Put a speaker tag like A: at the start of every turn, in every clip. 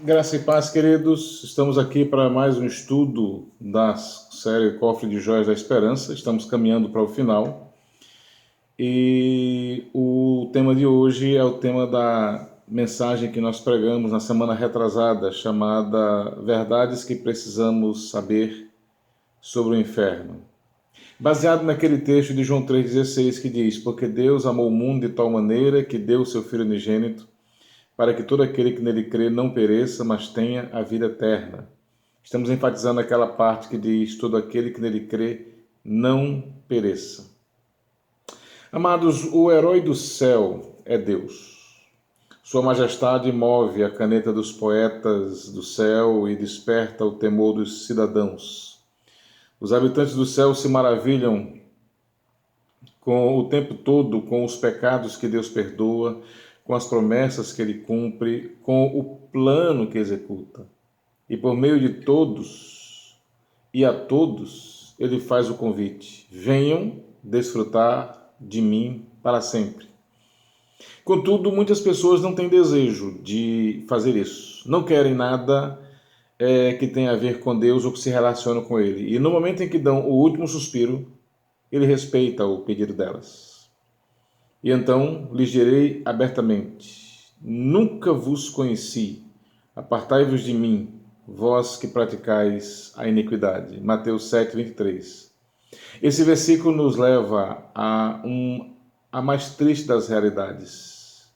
A: Graça e paz, queridos. Estamos aqui para mais um estudo da série Cofre de Joias da Esperança. Estamos caminhando para o final. E o tema de hoje é o tema da mensagem que nós pregamos na semana retrasada, chamada Verdades que Precisamos Saber sobre o Inferno. Baseado naquele texto de João 3,16 que diz: Porque Deus amou o mundo de tal maneira que deu o seu Filho unigênito, para que todo aquele que nele crê não pereça, mas tenha a vida eterna. Estamos enfatizando aquela parte que diz: todo aquele que nele crê não pereça. Amados, o herói do céu é Deus. Sua majestade move a caneta dos poetas do céu e desperta o temor dos cidadãos. Os habitantes do céu se maravilham com o tempo todo com os pecados que Deus perdoa, com as promessas que ele cumpre, com o plano que executa. E por meio de todos e a todos, ele faz o convite: venham desfrutar de mim para sempre. Contudo, muitas pessoas não têm desejo de fazer isso. Não querem nada que tenha a ver com Deus ou que se relacione com ele. E no momento em que dão o último suspiro, ele respeita o pedido delas. E então lhes direi abertamente: nunca vos conheci. Apartai-vos de mim, vós que praticais a iniquidade. Mateus 7:23. Esse versículo nos leva a mais triste das realidades,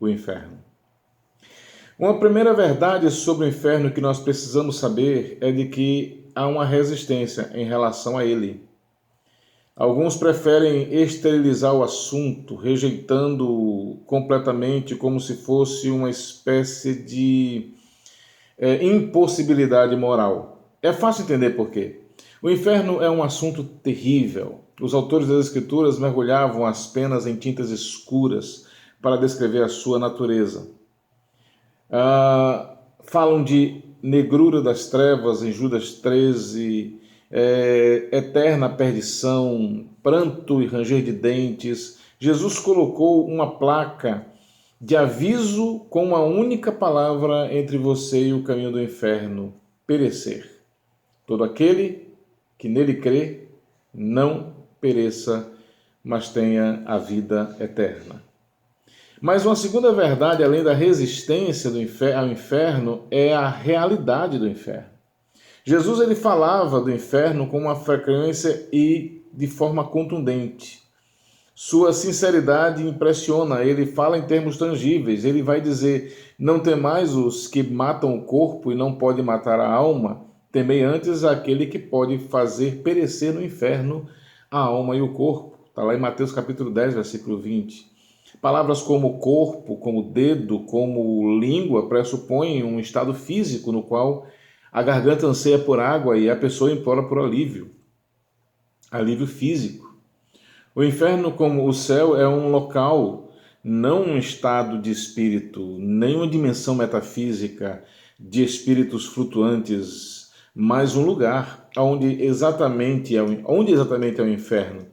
A: o inferno. Uma primeira verdade sobre o inferno que nós precisamos saber é de que há uma resistência em relação a ele. Alguns preferem esterilizar o assunto, rejeitando-o completamente como se fosse uma espécie de impossibilidade moral. É fácil entender por quê. O inferno é um assunto terrível. Os autores das Escrituras mergulhavam as penas em tintas escuras para descrever a sua natureza. Falam de negrura das trevas em Judas 13, eterna perdição, pranto e ranger de dentes. Jesus colocou uma placa de aviso com uma única palavra entre você e o caminho do inferno: perecer. Todo aquele que nele crê não pereça, mas tenha a vida eterna. Mas uma segunda verdade, além da resistência ao inferno, é a realidade do inferno. Jesus ele falava do inferno com uma frequência e de forma contundente. Sua sinceridade impressiona, ele fala em termos tangíveis, ele vai dizer: não temais os que matam o corpo e não podem matar a alma, temei antes aquele que pode fazer perecer no inferno a alma e o corpo. Está lá em Mateus capítulo 10, versículo 20. Palavras como corpo, como dedo, como língua pressupõem um estado físico no qual a garganta anseia por água e a pessoa implora por alívio físico. O inferno, como o céu, é um local, não um estado de espírito, nem uma dimensão metafísica de espíritos flutuantes, mas um lugar onde exatamente é o inferno.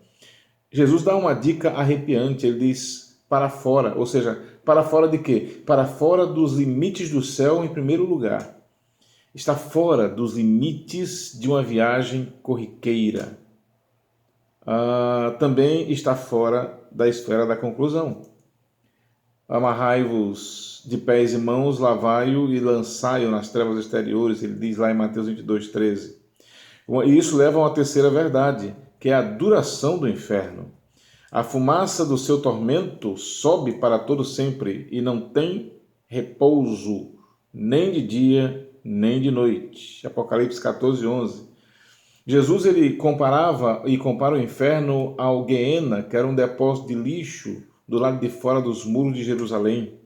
A: Jesus dá uma dica arrepiante, ele diz: para fora, ou seja, para fora de quê? Para fora dos limites do céu, em primeiro lugar. Está fora dos limites de uma viagem corriqueira. Também está fora da esfera da conclusão. Amarrai-vos de pés e mãos, lavai-o e lançai-o nas trevas exteriores, ele diz lá em Mateus 22:13. E isso leva a uma terceira verdade, que é a duração do inferno. A fumaça do seu tormento sobe para todo sempre e não tem repouso, nem de dia, nem de noite. Apocalipse 14:11. Jesus ele comparava e compara o inferno ao Guiena, que era um depósito de lixo do lado de fora dos muros de Jerusalém.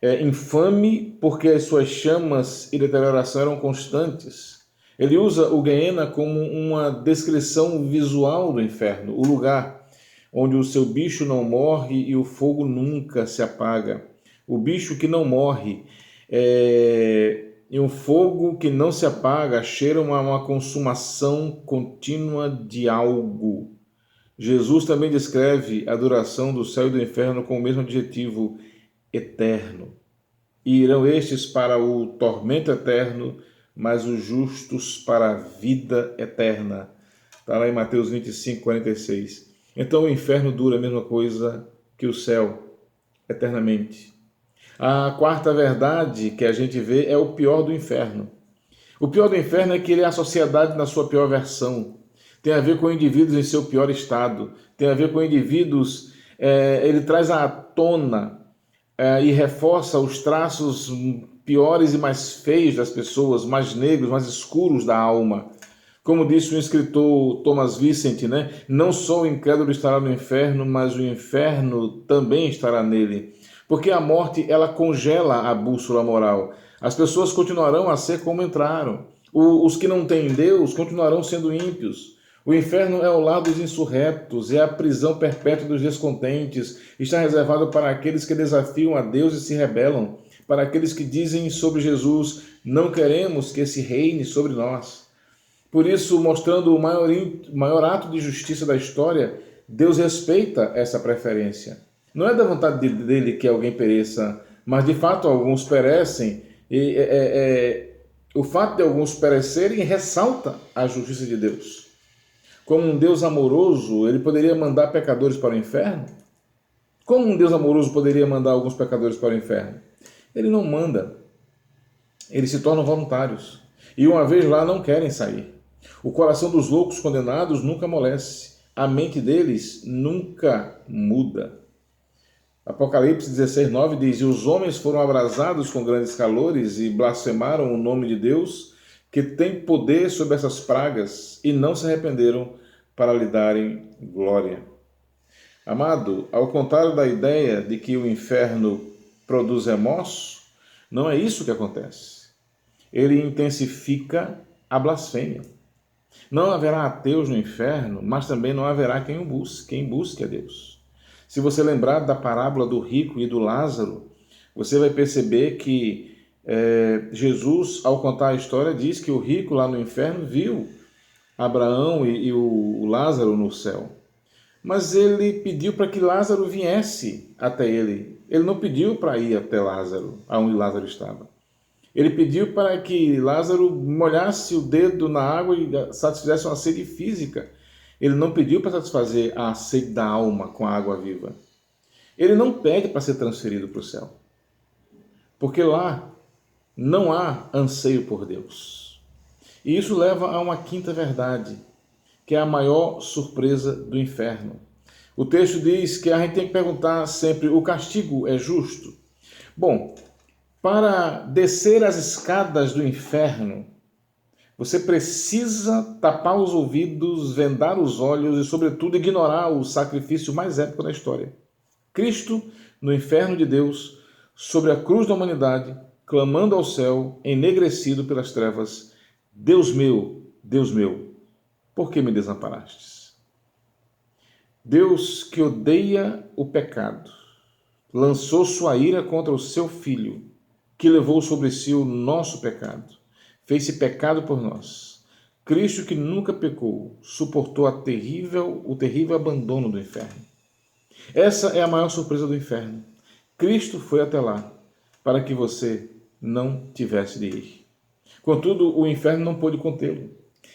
A: É infame porque as suas chamas e deterioração eram constantes. Ele usa o Guiena como uma descrição visual do inferno, o lugar onde o seu bicho não morre e o fogo nunca se apaga. O bicho que não morre e um fogo que não se apaga, cheira uma consumação contínua de algo. Jesus também descreve a duração do céu e do inferno com o mesmo adjetivo: eterno. e irão estes para o tormento eterno, mas os justos para a vida eterna. Está lá em Mateus 25, 46. Então o inferno dura a mesma coisa que o céu, eternamente. A quarta verdade que a gente vê é o pior do inferno. O pior do inferno é que ele é a sociedade na sua pior versão. Tem a ver com indivíduos em seu pior estado. Tem a ver com indivíduos, ele traz à tona e reforça os traços piores e mais feios das pessoas, mais negros, mais escuros da alma. Como disse o escritor Thomas Vincent, né? Não só o incrédulo estará no inferno, mas o inferno também estará nele. Porque a morte, ela congela a bússola moral. As pessoas continuarão a ser como entraram. Os que não têm Deus continuarão sendo ímpios. O inferno é o lar dos insurretos, é a prisão perpétua dos descontentes, está reservado para aqueles que desafiam a Deus e se rebelam, para aqueles que dizem sobre Jesus, não queremos que esse reine sobre nós. Por isso, mostrando o maior ato de justiça da história, Deus respeita essa preferência. Não é da vontade dele que alguém pereça, mas de fato alguns perecem, o fato de alguns perecerem ressalta a justiça de Deus. Como um Deus amoroso, ele poderia mandar pecadores para o inferno? Como um Deus amoroso poderia mandar alguns pecadores para o inferno? Ele não manda. Eles se tornam voluntários. E uma vez lá não querem sair. O coração dos loucos condenados nunca amolece. A mente deles nunca muda. Apocalipse 16, 9 diz: E os homens foram abrasados com grandes calores e blasfemaram o nome de Deus, que tem poder sobre essas pragas, e não se arrependeram para lhe darem glória. Amado, ao contrário da ideia de que o inferno produz remorso, não é isso que acontece. Ele intensifica a blasfêmia. Não haverá ateus no inferno, mas também não haverá quem busque a Deus. Se você lembrar da parábola do rico e do Lázaro, você vai perceber que Jesus, ao contar a história, diz que o rico lá no inferno viu Abraão e o Lázaro no céu. Mas ele pediu para que Lázaro viesse até ele. Ele não pediu para ir até Lázaro, aonde Lázaro estava. Ele pediu para que Lázaro molhasse o dedo na água e satisfizesse uma sede física. Ele não pediu para satisfazer a sede da alma com a água viva. Ele não pede para ser transferido para o céu. Porque lá não há anseio por Deus. E isso leva a uma quinta verdade, que é a maior surpresa do inferno. O texto diz que a gente tem que perguntar sempre: o castigo é justo? Bom, para descer as escadas do inferno, você precisa tapar os ouvidos, vendar os olhos e, sobretudo, ignorar o sacrifício mais épico da história. Cristo, no inferno de Deus, sobre a cruz da humanidade, clamando ao céu, enegrecido pelas trevas: Deus meu, por que me desamparastes? Deus, que odeia o pecado, lançou sua ira contra o seu Filho, que levou sobre si o nosso pecado, fez-se pecado por nós. Cristo, que nunca pecou, suportou o terrível abandono do inferno. Essa é a maior surpresa do inferno. Cristo foi até lá para que você não tivesse de ir. Contudo, o inferno não pôde contê-lo.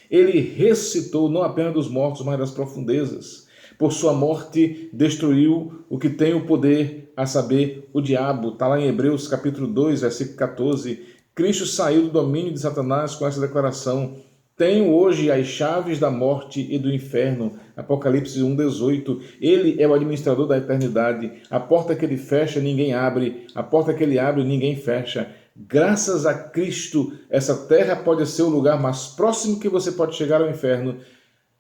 A: Ele ressuscitou não apenas dos mortos, mas das profundezas. Por sua morte, destruiu o que tem o poder, a saber, o diabo. Está lá em Hebreus capítulo 2, versículo 14. Cristo saiu do domínio de Satanás com essa declaração: tenho hoje as chaves da morte e do inferno. Apocalipse 1:18. Ele é o administrador da eternidade. A porta que ele fecha, ninguém abre. A porta que ele abre, ninguém fecha. Graças a Cristo, essa terra pode ser o lugar mais próximo que você pode chegar ao inferno,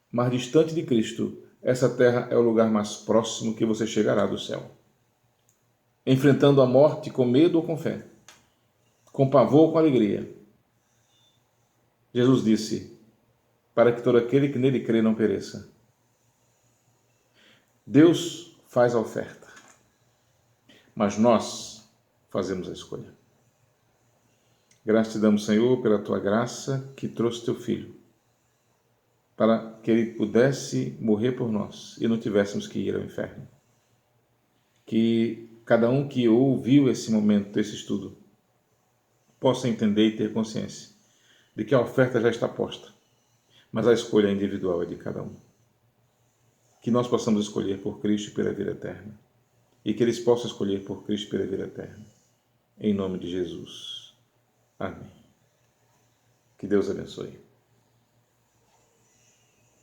A: mas distante de Cristo, essa terra é o lugar mais próximo que você chegará do céu. Enfrentando a morte com medo ou com fé, com pavor ou com alegria, Jesus disse: para que todo aquele que nele crê não pereça. Deus faz a oferta, mas nós fazemos a escolha. Graças te damos, Senhor, pela tua graça que trouxe teu Filho, para que ele pudesse morrer por nós e não tivéssemos que ir ao inferno. Que cada um que ouviu esse momento, esse estudo, possa entender e ter consciência de que a oferta já está posta, mas a escolha individual é de cada um. Que nós possamos escolher por Cristo e pela vida eterna, e que eles possam escolher por Cristo e pela vida eterna. Em nome de Jesus. Amém. Que Deus abençoe.